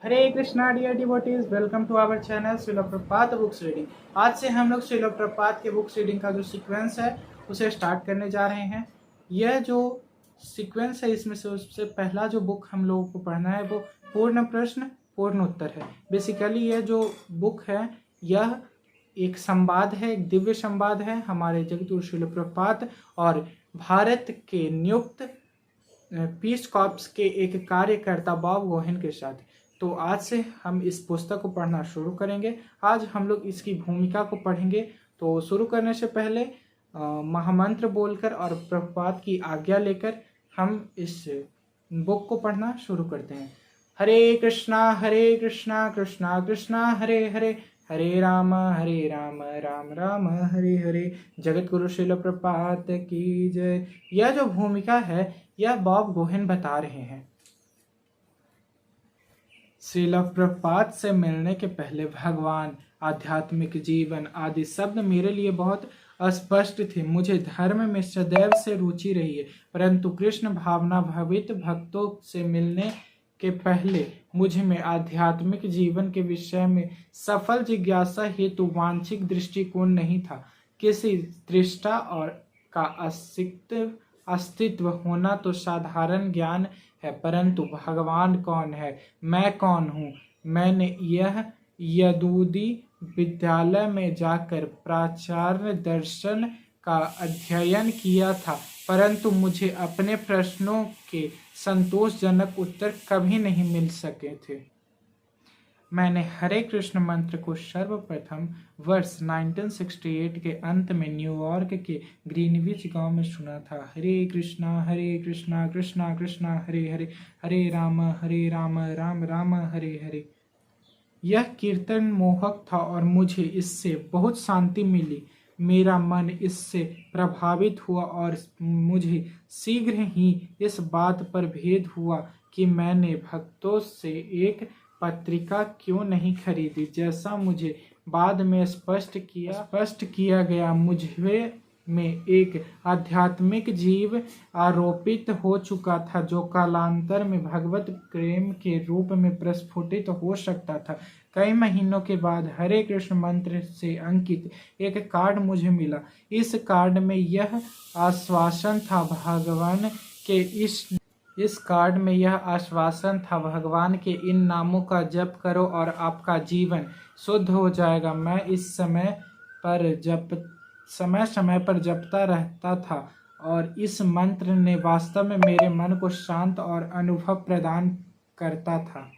Hare Krishna dear devotees, welcome to our channel Srila Prabhupada books reading. आज से हम लोग श्रील प्रपात के बुक्स रीडिंग का जो सीक्वेंस है उसे स्टार्ट करने जा रहे हैं। यह जो सीक्वेंस है इसमें से सबसे पहला जो बुक हम लोगों को पढ़ना है वो पूर्ण प्रश्न पूर्ण उत्तर है। बेसिकली यह जो बुक है यह एक संवाद है, एक दिव्य संवाद है हमारे जगतगुरु श्रील प्रपात और भारत के नियुक्त पीस कॉर्प्स के एक कार्यकर्ता बॉब गोहेन के साथ। तो आज से हम इस पुस्तक को पढ़ना शुरू करेंगे। आज हम लोग इसकी भूमिका को पढ़ेंगे। तो शुरू करने से पहले महामंत्र बोलकर और प्रभुपाद की आज्ञा लेकर हम इस बुक को पढ़ना शुरू करते हैं। हरे कृष्णा कृष्णा कृष्णा हरे हरे, हरे राम राम राम हरे हरे। जगत गुरु श्रील प्रपात की जय। यह जो भूमिका है यह बॉब गोहेन बता रहे हैं। श्रील प्रपात से मिलने के पहले भगवान, आध्यात्मिक जीवन आदि शब्द मेरे लिए बहुत अस्पष्ट थे। मुझे धर्म में सदैव से रुचि रही है, परंतु कृष्ण भावना भवित भक्तों से मिलने के पहले मुझ में आध्यात्मिक जीवन के विषय में सफल जिज्ञासा हेतु वांछित दृष्टिकोण नहीं था। किसी दृष्टा और का अस्तित्व होना तो साधारण ज्ञान है, परंतु भगवान कौन है, मैं कौन हूँ। मैंने यह यदूदी विद्यालय में जाकर प्राचार्य दर्शन का अध्ययन किया था, परंतु मुझे अपने प्रश्नों के संतोषजनक उत्तर कभी नहीं मिल सके थे। मैंने हरे कृष्ण मंत्र को सर्वप्रथम वर्ष 1968 के अंत में न्यूयॉर्क के ग्रीनविच गांव में सुना था। हरे कृष्णा कृष्णा कृष्णा हरे हरे, हरे राम राम राम हरे हरे। यह कीर्तन मोहक था और मुझे इससे बहुत शांति मिली। मेरा मन इससे प्रभावित हुआ और मुझे शीघ्र ही इस बात पर भेद हुआ कि मैंने भक्तों से एक पत्रिका क्यों नहीं खरीदी। जैसा मुझे बाद में स्पष्ट किया गया, मुझे में एक आध्यात्मिक जीव आरोपित हो चुका था जो कालांतर में भगवत प्रेम के रूप में प्रस्फुटित हो सकता था। कई महीनों के बाद हरे कृष्ण मंत्र से अंकित एक कार्ड मुझे मिला। इस कार्ड में यह आश्वासन था भगवान के भगवान के इन नामों का जप करो और आपका जीवन शुद्ध हो जाएगा। मैं इस समय समय पर जपता रहता था और इस मंत्र ने वास्तव में मेरे मन को शांत और अनुभव प्रदान करता था।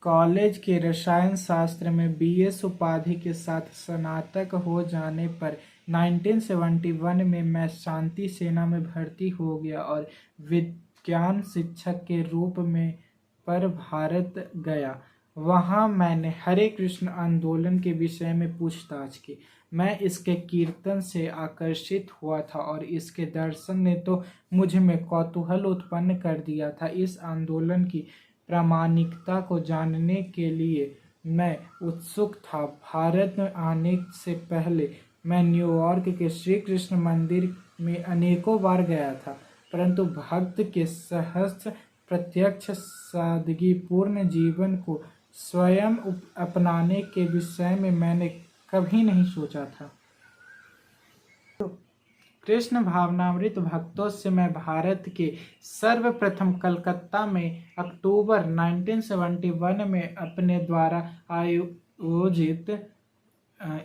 कॉलेज के रसायन शास्त्र में बीएस उपाधि के साथ स्नातक हो जाने पर 1971 में मैं शांति सेना में भर्ती हो गया और विज्ञान शिक्षक के रूप में पर भारत गया। वहाँ मैंने हरे कृष्ण आंदोलन के विषय में पूछताछ की। मैं इसके कीर्तन से आकर्षित हुआ था और इसके दर्शन ने तो मुझ में कौतूहल उत्पन्न कर दिया था। इस आंदोलन की प्रामाणिकता को जानने के लिए मैं उत्सुक था। भारत में आने से पहले मैं न्यूयॉर्क के श्री कृष्ण मंदिर में अनेकों बार गया था, परंतु भक्त के सहस्त्र प्रत्यक्ष सादगीपूर्ण जीवन को स्वयं अपनाने के विषय में मैंने कभी नहीं सोचा था। कृष्ण भावनामृत भक्तों से मैं भारत के सर्वप्रथम कलकत्ता में अक्टूबर 1971 में अपने द्वारा आयोजित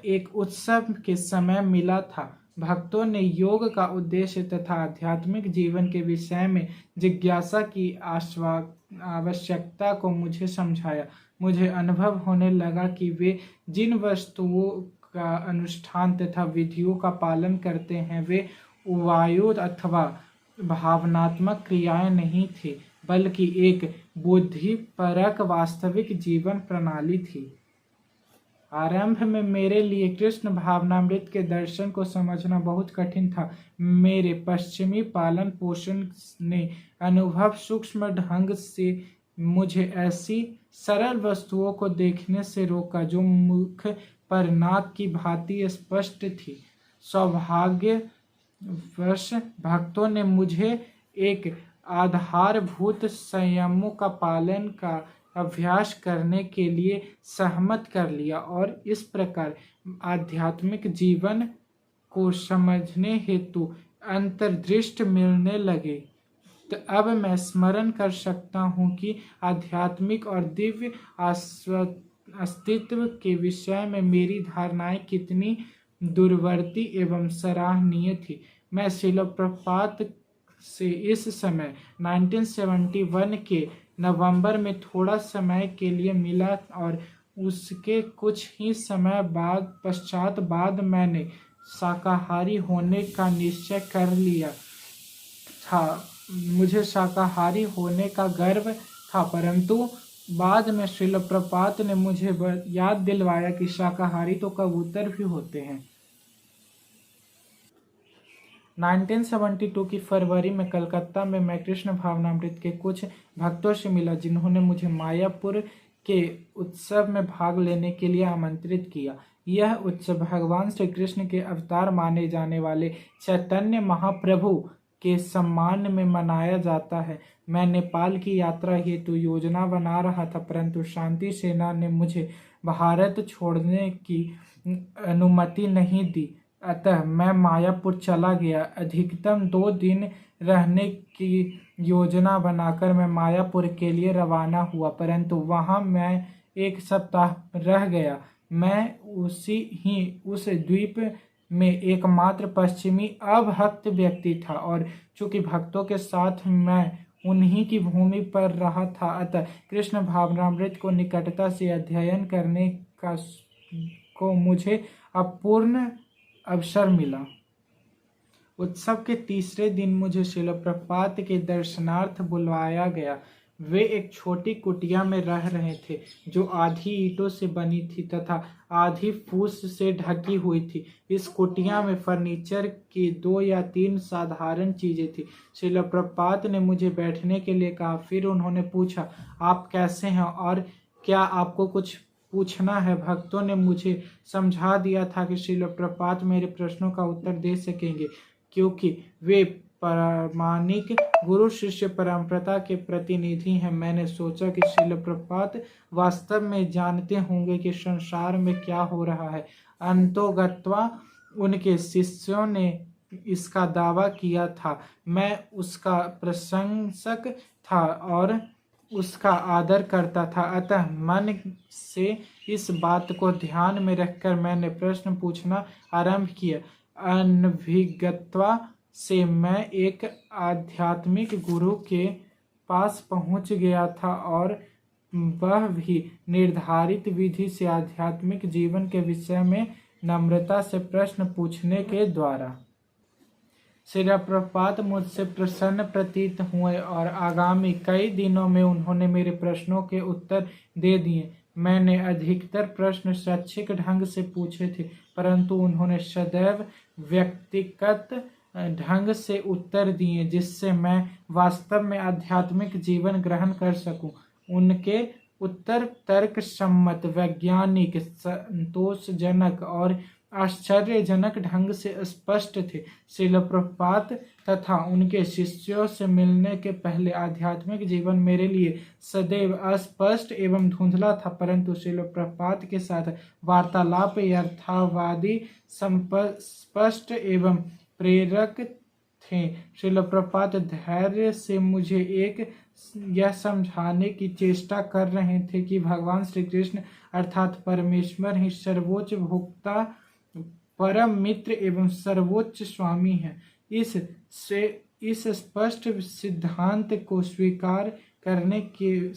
एक उत्सव के समय मिला था। भक्तों ने योग का उद्देश्य तथा आध्यात्मिक जीवन के विषय में जिज्ञासा की आवश्यकता को मुझे समझाया। मुझे अनुभव होने लगा कि वे जिन वस्तुओं का अनुष्ठान तथा विधियों का पालन करते हैं वे वायु अथवा भावनात्मक क्रियाएं नहीं थी, बल्कि एक बुद्धिपरक वास्तविक जीवन प्रणाली थी। आरंभ में मेरे लिए कृष्ण भावनामृत के दर्शन को समझना बहुत कठिन था। मेरे पश्चिमी पालन पोषण ने अनुभव सूक्ष्म ढंग से मुझे ऐसी सरल वस्तुओं को देखने से रोका जो मुख पर नाक की भांति स्पष्ट थी। सौभाग्यवश भक्तों ने मुझे एक आधारभूत संयमों का पालन का अभ्यास करने के लिए सहमत कर लिया और इस प्रकार आध्यात्मिक जीवन को समझने हेतु अंतर्दृष्टि मिलने लगे। तो अब मैं स्मरण कर सकता हूँ कि आध्यात्मिक और दिव्य अस्तित्व के विषय में मेरी धारणाएं कितनी दूरवर्ती एवं सराहनीय थी। मैं श्रील प्रभुपाद से इस समय 1971 के नवंबर में थोड़ा समय के लिए मिला और उसके कुछ ही समय पश्चात मैंने शाकाहारी होने का निश्चय कर लिया था। मुझे शाकाहारी होने का गर्व था, परंतु बाद में श्रील प्रभुपाद ने मुझे याद दिलवाया कि शाकाहारी तो कबूतर भी होते हैं। 1972 की फरवरी में कलकत्ता में मैं कृष्ण भावनामृत के कुछ भक्तों से मिला, जिन्होंने मुझे मायापुर के उत्सव में भाग लेने के लिए आमंत्रित किया। यह उत्सव भगवान श्री कृष्ण के अवतार माने जाने वाले चैतन्य महाप्रभु के सम्मान में मनाया जाता है। मैं नेपाल की यात्रा हेतु योजना बना रहा था, परंतु शांति सेना ने मुझे भारत छोड़ने की अनुमति नहीं दी, अतः मैं मायापुर चला गया। अधिकतम 2 दिन रहने की योजना बनाकर मैं मायापुर के लिए रवाना हुआ, परंतु वहां मैं 1 सप्ताह रह गया। मैं उस द्वीप में एकमात्र पश्चिमी अभक्त व्यक्ति था और चूंकि भक्तों के साथ मैं उन्हीं की भूमि पर रहा था, अतः कृष्ण भावनामृत को निकटता से अध्ययन करने को मुझे अपूर्ण अवसर मिला। उत्सव के तीसरे दिन मुझे श्रील प्रभुपाद के दर्शनार्थ बुलवाया गया। वे एक छोटी कुटिया में रह रहे थे, जो आधी ईंटों से बनी थी तथा आधी फूस से ढकी हुई थी। इस कुटिया में फर्नीचर की 2 या 3 साधारण चीजें थी। श्रील प्रभुपाद ने मुझे बैठने के लिए कहा। फिर उन्होंने पूछा, आप कैसे हैं और क्या आपको कुछ पूछना है? भक्तों ने मुझे समझा दिया था कि श्रील प्रभुपाद मेरे प्रश्नों का उत्तर दे सकेंगे, क्योंकि वे प्रामाणिक गुरु शिष्य परंपरा के प्रतिनिधि हैं। मैंने सोचा कि श्रील प्रभुपाद वास्तव में जानते होंगे कि संसार में क्या हो रहा है। अंतोगत्वा उनके शिष्यों ने इसका दावा किया था। मैं उसका प्रशंसक था और उसका आदर करता था, अतः मन से इस बात को ध्यान में रखकर मैंने प्रश्न पूछना आरंभ किया। अनभिज्ञता से मैं एक आध्यात्मिक गुरु के पास पहुंच गया था और वह भी निर्धारित विधि से आध्यात्मिक जीवन के विषय में नम्रता से प्रश्न पूछने के द्वारा। श्रील प्रभुपाद मुझसे प्रसन्न प्रतीत हुए और आगामी कई दिनों में उन्होंने मेरे प्रश्नों के उत्तर दे दिए। मैंने अधिकतर प्रश्न शैक्षिक ढंग से पूछे थे, परंतु उन्होंने सदैव व्यक्तिगत ढंग से उत्तर दिए, जिससे मैं वास्तव में आध्यात्मिक जीवन ग्रहण कर सकूं। उनके उत्तर तर्कसम्मत, वैज्ञानिक, संतोषजनक और आश्चर्यजनक ढंग से स्पष्ट थे। श्रील प्रभुपाद तथा उनके शिष्यों से मिलने के पहले आध्यात्मिक जीवन मेरे लिए सदैव अस्पष्ट एवं धुंधला था, परंतु श्रील प्रभुपाद के साथ वार्तालाप यथार्थवादी, स्पष्ट एवं प्रेरक थे। श्रील प्रभुपाद धैर्य से मुझे यह समझाने की चेष्टा कर रहे थे कि भगवान श्री कृष्ण अर्थात परमेश्वर ही सर्वोच्च भोक्ता, परम मित्र एवं सर्वोच्च स्वामी है। इस स्पष्ट सिद्धांत को स्वीकार करने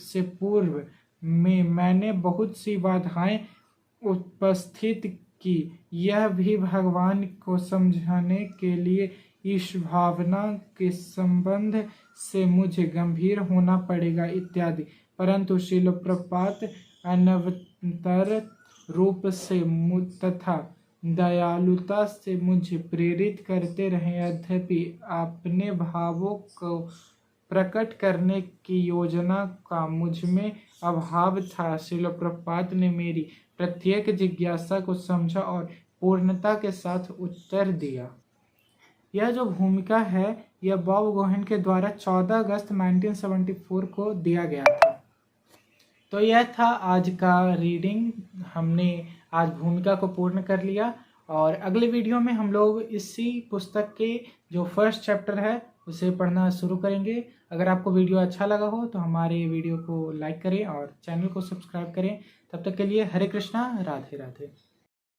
से पूर्व में मैंने बहुत सी बाधाएं उपस्थित की। यह भी भगवान को समझाने के लिए इस भावना के संबंध से मुझे गंभीर होना पड़ेगा इत्यादि, परंतु श्रील प्रभुपाद अनवरत रूप से तथा दयालुता से मुझे प्रेरित करते रहे। यद्यपि अपने भावों को प्रकट करने की योजना का मुझमें अभाव था, श्रील प्रभुपाद ने मेरी प्रत्येक जिज्ञासा को समझा और पूर्णता के साथ उत्तर दिया। यह जो भूमिका है, यह बॉब गोहेन के द्वारा 14 अगस्त 1974 को दिया गया था। तो यह था आज का रीडिंग। हमने आज भूमिका को पूर्ण कर लिया और अगले वीडियो में हम लोग इसी पुस्तक के जो फर्स्ट चैप्टर है उसे पढ़ना शुरू करेंगे। अगर आपको वीडियो अच्छा लगा हो तो हमारे वीडियो को लाइक करें और चैनल को सब्सक्राइब करें। तब तक के लिए हरे कृष्णा, राधे राधे।